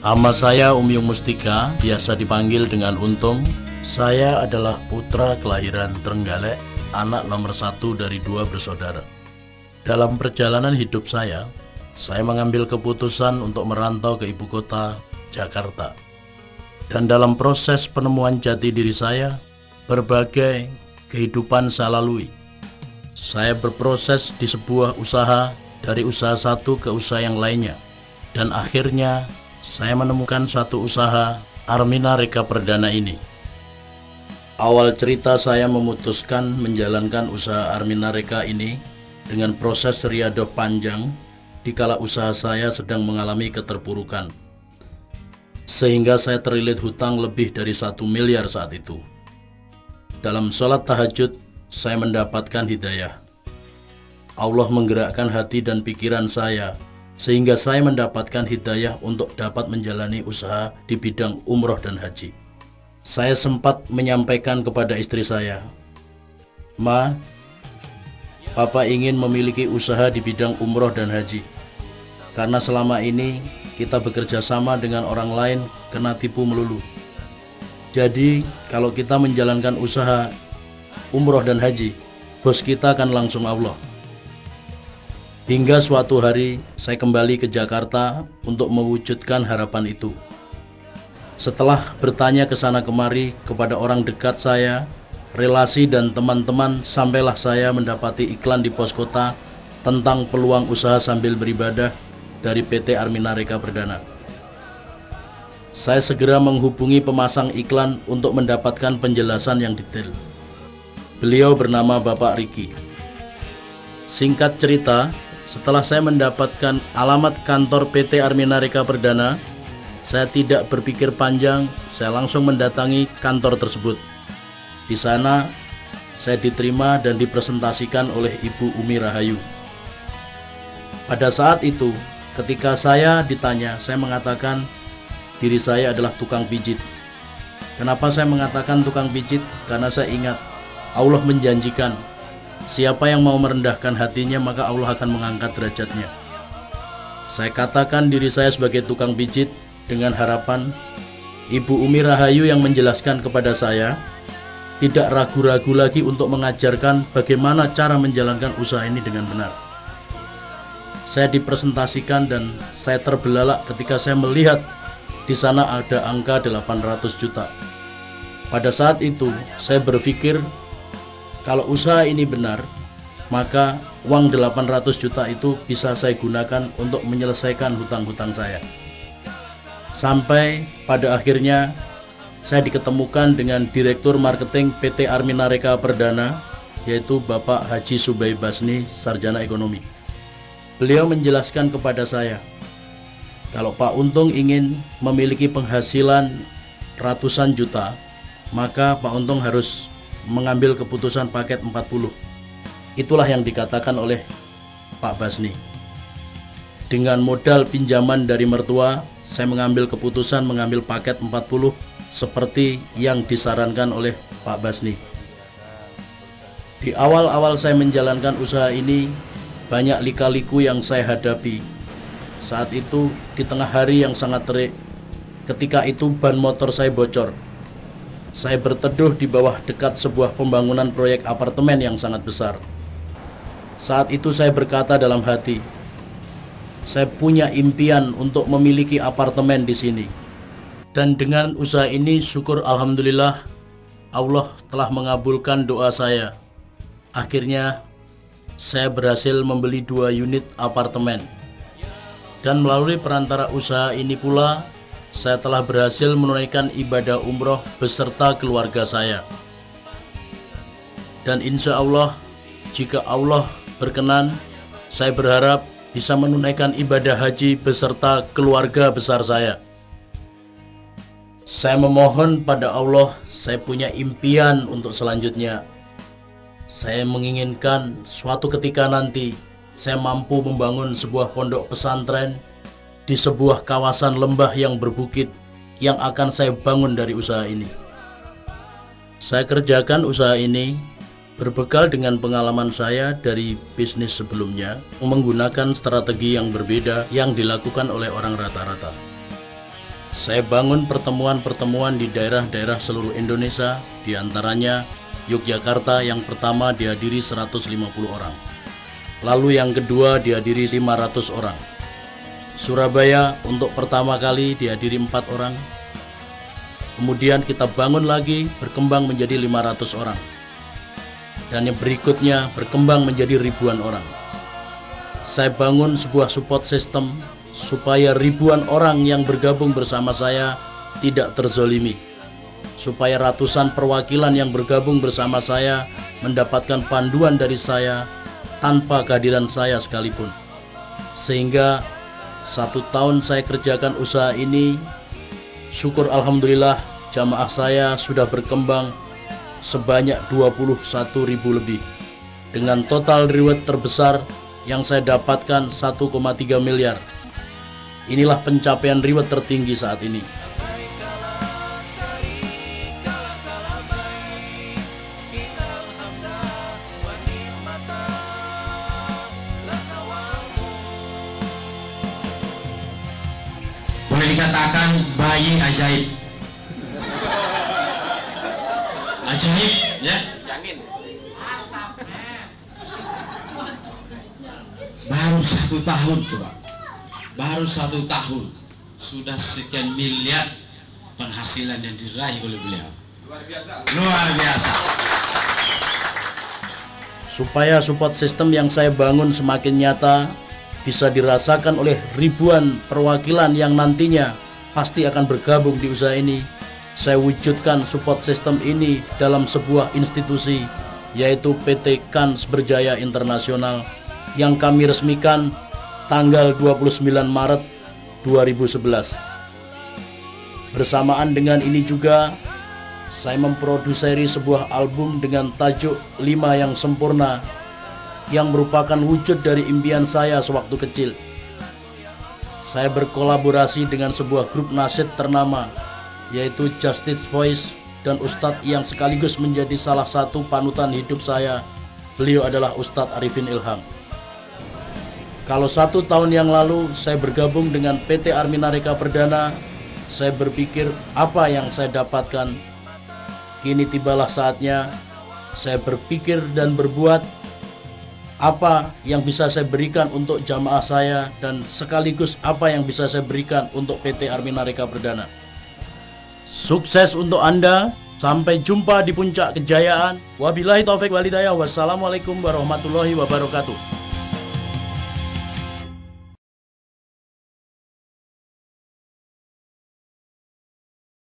Nama saya Umyung Mustika, biasa dipanggil dengan Untung. Saya adalah putra kelahiran Trenggalek, anak nomor 1 dari 2 bersaudara. Dalam perjalanan hidup saya mengambil keputusan untuk merantau ke ibu kota, Jakarta. Dan dalam proses penemuan jati diri saya, berbagai kehidupan saya lalui. Saya berproses di sebuah usaha, dari usaha satu ke usaha yang lainnya. Dan akhirnya saya menemukan satu usaha, Armina Reka Perdana ini. Awal cerita saya memutuskan menjalankan usaha Armina Reka ini dengan proses riadoh panjang dikala usaha saya sedang mengalami keterpurukan. Sehingga saya terlilit hutang lebih dari 1 miliar saat itu. Dalam sholat tahajud, saya mendapatkan hidayah. Allah menggerakkan hati dan pikiran saya, sehingga saya mendapatkan hidayah untuk dapat menjalani usaha di bidang umroh dan haji. Saya sempat menyampaikan kepada istri saya, "Ma, Papa ingin memiliki usaha di bidang umroh dan haji. Karena selama ini kita bekerja sama dengan orang lain kena tipu melulu. Jadi kalau kita menjalankan usaha umroh dan haji, bos kita akan langsung Allah." Hingga suatu hari saya kembali ke Jakarta untuk mewujudkan harapan itu. Setelah bertanya ke sana kemari kepada orang dekat saya, relasi dan teman-teman, sampailah saya mendapati iklan di pos kota tentang peluang usaha sambil beribadah dari PT Armina Reka Perdana. Saya segera menghubungi pemasang iklan untuk mendapatkan penjelasan yang detail. Beliau bernama Bapak Riki. Singkat cerita, setelah saya mendapatkan alamat kantor PT Armina Reka Perdana, saya tidak berpikir panjang, saya langsung mendatangi kantor tersebut. Di sana, saya diterima dan dipresentasikan oleh Ibu Umi Rahayu. Pada saat itu, ketika saya ditanya, saya mengatakan diri saya adalah tukang pijit. Kenapa saya mengatakan tukang pijit? Karena saya ingat Allah menjanjikan, siapa yang mau merendahkan hatinya, maka Allah akan mengangkat derajatnya. Saya katakan diri saya sebagai tukang pijit dengan harapan Ibu Umi Rahayu yang menjelaskan kepada saya tidak ragu-ragu lagi untuk mengajarkan bagaimana cara menjalankan usaha ini dengan benar. Saya dipresentasikan dan saya terbelalak ketika saya melihat di sana ada angka 800 juta. Pada saat itu saya berpikir, kalau usaha ini benar, maka uang 800 juta itu bisa saya gunakan untuk menyelesaikan hutang-hutang saya. Sampai pada akhirnya saya diketemukan dengan Direktur Marketing PT Armina Reka Perdana, yaitu Bapak Haji Subay Basni, Sarjana Ekonomi. Beliau menjelaskan kepada saya, kalau Pak Untung ingin memiliki penghasilan ratusan juta, maka Pak Untung harus mengambil keputusan paket 40. Itulah yang dikatakan oleh Pak Basni. Dengan modal pinjaman dari mertua, saya mengambil keputusan mengambil paket 40 seperti yang disarankan oleh Pak Basni. Di awal-awal saya menjalankan usaha ini, banyak lika-liku yang saya hadapi. Saat itu di tengah hari yang sangat terik, ketika itu ban motor saya bocor. Saya berteduh di bawah dekat sebuah pembangunan proyek apartemen yang sangat besar. Saat itu saya berkata dalam hati, saya punya impian untuk memiliki apartemen di sini. Dan dengan usaha ini, syukur alhamdulillah, Allah telah mengabulkan doa saya. Akhirnya saya berhasil membeli 2 unit apartemen. Dan melalui perantara usaha ini pula, saya telah berhasil menunaikan ibadah umroh beserta keluarga saya. Dan insya Allah, jika Allah berkenan, saya berharap bisa menunaikan ibadah haji beserta keluarga besar saya. Saya memohon pada Allah, saya punya impian untuk selanjutnya. Saya menginginkan suatu ketika nanti saya mampu membangun sebuah pondok pesantren di sebuah kawasan lembah yang berbukit yang akan saya bangun dari usaha ini. Saya kerjakan usaha ini berbekal dengan pengalaman saya dari bisnis sebelumnya, menggunakan strategi yang berbeda yang dilakukan oleh orang rata-rata. Saya bangun pertemuan-pertemuan di daerah-daerah seluruh Indonesia, di antaranya Yogyakarta yang pertama dihadiri 150 orang. Lalu yang kedua dihadiri 500 orang. Surabaya untuk pertama kali dihadiri 4 orang. Kemudian kita bangun lagi, berkembang menjadi 500 orang. Dan yang berikutnya berkembang menjadi ribuan orang. Saya bangun sebuah support system supaya ribuan orang yang bergabung bersama saya tidak terzolimi, supaya ratusan perwakilan yang bergabung bersama saya mendapatkan panduan dari saya tanpa kehadiran saya sekalipun. Sehingga 1 tahun saya kerjakan usaha ini, syukur alhamdulillah jamaah saya sudah berkembang sebanyak 21.000 lebih, dengan total reward terbesar yang saya dapatkan 1,3 miliar. Inilah pencapaian reward tertinggi saat ini. Boleh dikatakan bayi ajaib. Ajaib, ya? Baru 1 tahun coba. Baru 1 tahun sudah sekian miliar penghasilan yang diraih oleh beliau. Luar biasa. Supaya support system yang saya bangun semakin nyata, bisa dirasakan oleh ribuan perwakilan yang nantinya pasti akan bergabung di usaha ini, saya wujudkan support system ini dalam sebuah institusi, yaitu PT Kans Berjaya Internasional, yang kami resmikan tanggal 29 Maret 2011. Bersamaan dengan ini juga, saya memproduksi sebuah album dengan tajuk 5 yang Sempurna, yang merupakan wujud dari impian saya sewaktu kecil. Saya berkolaborasi dengan sebuah grup nasyid ternama, yaitu Justice Voice, dan Ustadz yang sekaligus menjadi salah satu panutan hidup saya. Beliau adalah Ustadz Arifin Ilham. Kalau 1 tahun yang lalu saya bergabung dengan PT Arminareka Perdana, saya berpikir apa yang saya dapatkan. Kini tibalah saatnya saya berpikir dan berbuat apa yang bisa saya berikan untuk jamaah saya, dan sekaligus apa yang bisa saya berikan untuk PT Arminareka Perdana. Sukses untuk Anda. Sampai jumpa di puncak kejayaan. Wabillahi taufik walhidayah. Wassalamualaikum warahmatullahi wabarakatuh.